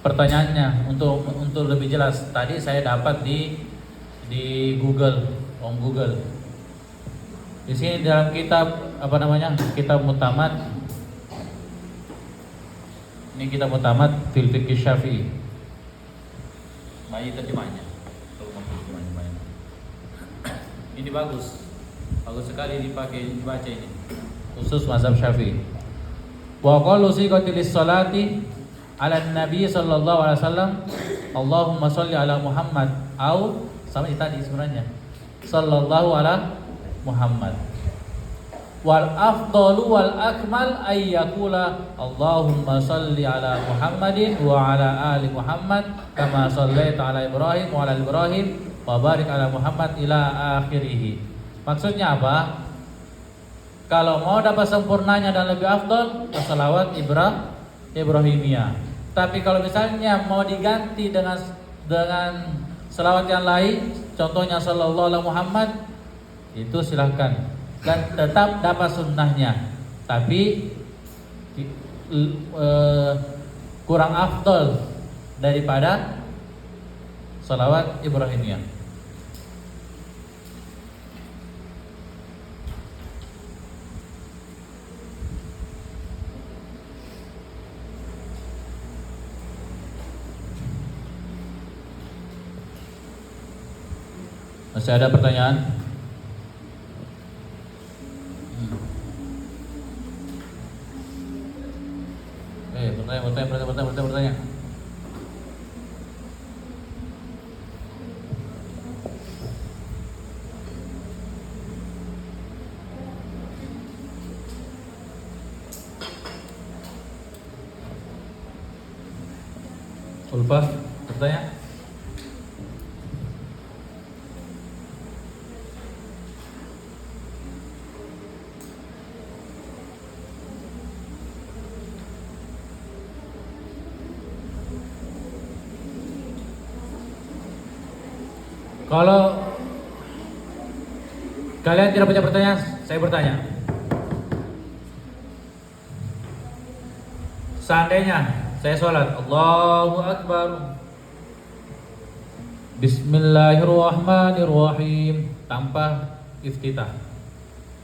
pertanyaannya untuk lebih jelas. Tadi saya dapat di Google, Google. Di sini dalam kitab apa namanya? Kitab Mutamad. Ini kitab Mutamad fil Fiqh Syafi'i. Bayi terjemahnya. Ini bagus sekali dibaca ini. Khusus mazhab Syafi'i. Wa qalu siqatilis salati ala nabi sallallahu alaihi wasallam Allahumma shalli ala Muhammad au sama itu tadi sebenarnya sallallahu ala Muhammad. Wal afdalu wal akmal ay yaqula Allahumma shalli ala Muhammadin wa ala ali Muhammad kama shallaita ala Ibrahim wa ala Ibrahim wa barik ala Muhammad ila akhirih. Maksudnya apa? Kalau mau dapat sempurnanya dan lebih afdal, salawat Ibrahimiyah. Tapi kalau misalnya mau diganti dengan salawat yang lain, contohnya sallallahu alaihi Muhammad, itu silahkan dan tetap dapat sunnahnya. Tapi kurang afdal daripada salawat Ibrahimiyah. Masih ada pertanyaan? Bertanya. Ulfa, bertanya. Kalau kalian tidak punya pertanyaan, saya bertanya. Seandainya saya sholat, Allahu Akbar, Bismillahirrahmanirrahim, tanpa iftitah,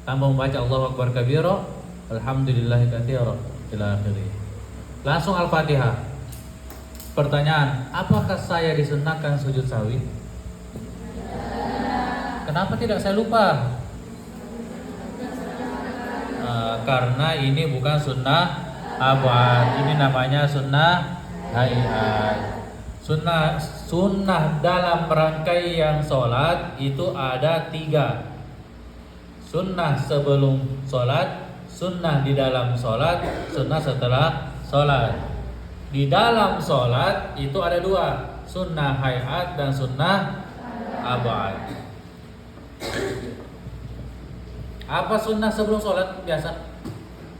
tanpa membaca Allahu Akbar kabira, Alhamdulillahi katsira, ila akhirih. Langsung Al-Fatihah. Pertanyaan, apakah saya disunahkan sujud sahwi? Kenapa tidak saya lupa? Karena ini bukan sunnah abad, ini namanya sunnah hayat. Sunnah dalam rangkaian sholat itu ada 3. Sunnah sebelum sholat, sunnah di dalam sholat, sunnah setelah sholat. Di dalam sholat itu ada 2, sunnah hayat dan sunnah abad. Apa sunnah sebelum sholat biasa?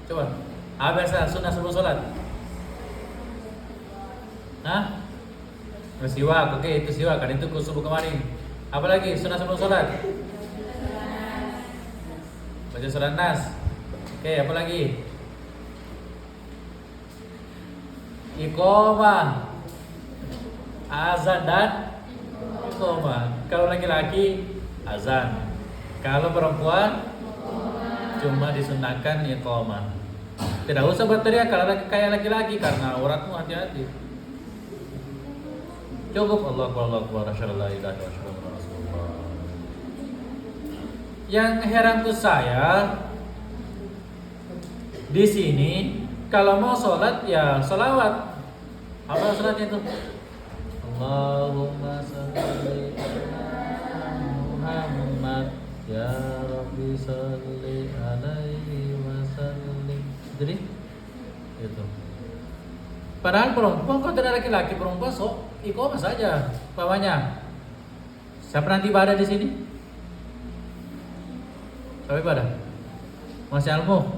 Coba. Apa biasa sunnah sebelum sholat? Hah? Siwak, oke itu siwak, kan itu subuh kemarin. Apalagi sunnah sebelum sholat? Baca surat Nas. Oke, apa lagi? Iqamah, azan dan iqamah. Kalau laki-laki azan, kalau perempuan cuma disunahkan iqamah. Tidak usah berteriak kalau kayak laki-laki karena auratmu, hati-hati. Cukup Allahu Akbar, asyhadu an la ilaha illallah, asyhadu anna Rasulullah. Yang heran tuh saya, Di sini kalau mau sholat ya sholawat. Apa sholatnya itu? Allahumma sholli ala Muhammad ya Rabbi sholli alaihi wasallim. Jadi itu. Padahal perempuan kalau tidak laki-laki, perempuan iqamah saja bawahnya. Siapa nanti ibadah di sini? Siapa ibadah? Masih Almu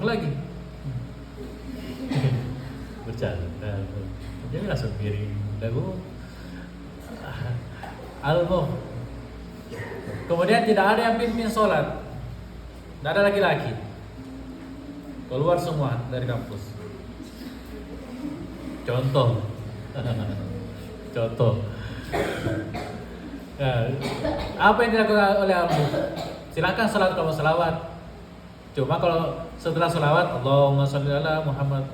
lagi. Bercanda. Jadi langsung piring. Lagu Almu. Kemudian tidak ada yang pimpin sholat. Tidak ada laki-laki. Keluar semua dari kampus. Contoh. Nah, apa yang dilakukan oleh Almu? Silakan sholat kalau selawat. Cuma kalau setelah selawat, Allahumma sholli ala Muhammad.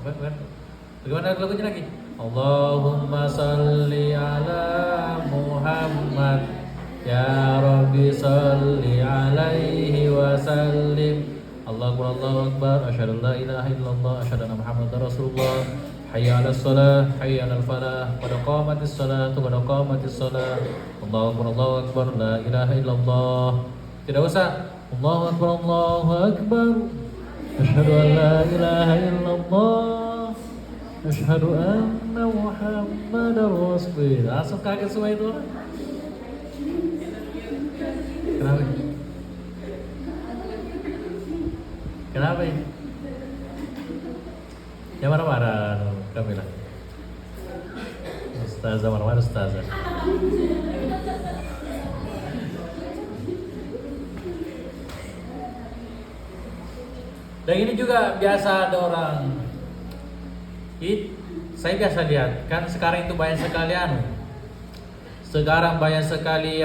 Bagaimana lagunya lagi? Allahumma sholli ala Muhammad ya Rabbi sholli alaihi wasallim. Allahu akbar. Asyhadu an la ilaha illallah, asyhadu anna Muhammadar Rasulullah. Hayya 'alas shalah, hayya 'alal falah. Qad qamatis salatu, qad qamatis shalah. Allahu akbar, la ilaha illallah. Tidak usah Allahu akbar. Asyhadu an la ilaha illallah. Asyhadu anna Muhammadar Rasulullah. Langsung kaget semua itu orang. Kenapa ini? Yang marah-marah Kamila. Ustazah marah-marah ustazah. Dan ini juga biasa ada orang. Saya biasa lihat kan sekarang itu banyak sekali Sekarang banyak sekali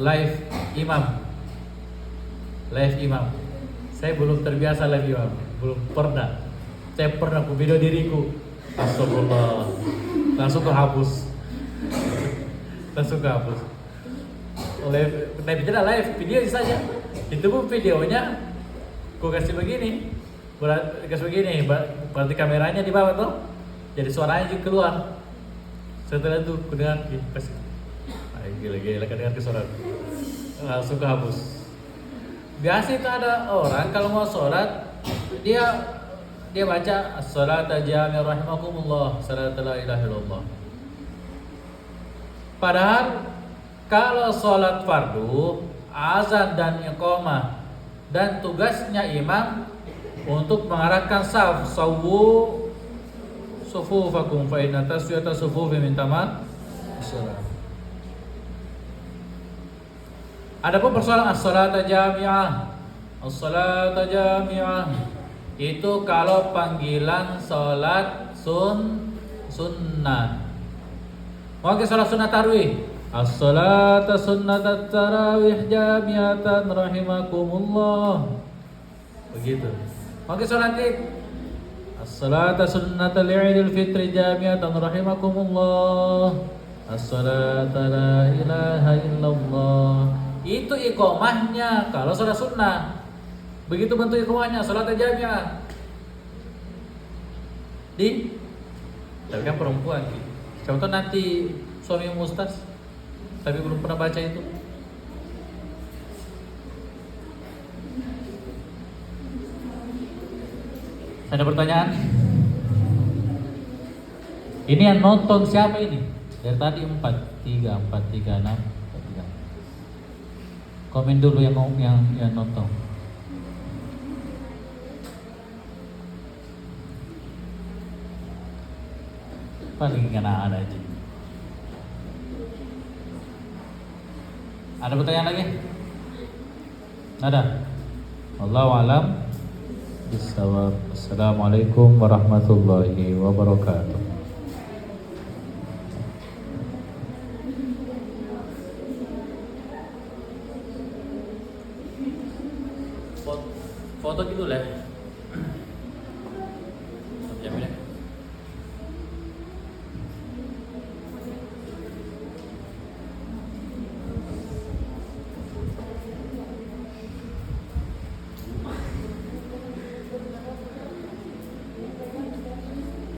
live imam. Saya belum terbiasa live imam, belum pernah. Saya pernah video diriku, astagfirullah, langsung kehapus. Live video saja. Itu pun videonya aku kasih begini, berarti kameranya di bawah tuh, jadi suaranya juga keluar. Setelah itu aku dengar pasti, gila kan dengar suara, langsung kehapus. Biasa itu ada orang kalau mau sholat, dia baca as-salata jami'ah rahimakumullah, salat la ilaha illallah. Padahal kalau sholat fardu, azan dan iqamah, dan tugasnya imam untuk mengarahkan sawwu sufufakum fa inna taswiyata sufufi min tamam as-shalah. Adapun persoalan as-salata jami'ah itu kalau panggilan sholat sunnah. Mau ke sholat sunnah tarawih, as-salata sunnatat tarawih jami'atan rahimakumullah. Begitu. Mau ke sholat id, as-salata sunnatal idul fitri jami'atan rahimakumullah. As-salata la ilaha illallah. Itu iqamahnya kalau sholat sunnah. Begitu bentuk iqamahnya sholat jami'ah. Tapi kan perempuan. Contoh nanti suami ustaz tapi belum pernah baca itu. Ada pertanyaan? Ini yang nonton siapa ini? Dari tadi 4, 3, 6. Komen dulu yang nonton. Paling kena ada aja. Ada pertanyaan lagi? Ada? Wallahu a'lam bishawab. Assalamualaikum warahmatullahi wabarakatuh.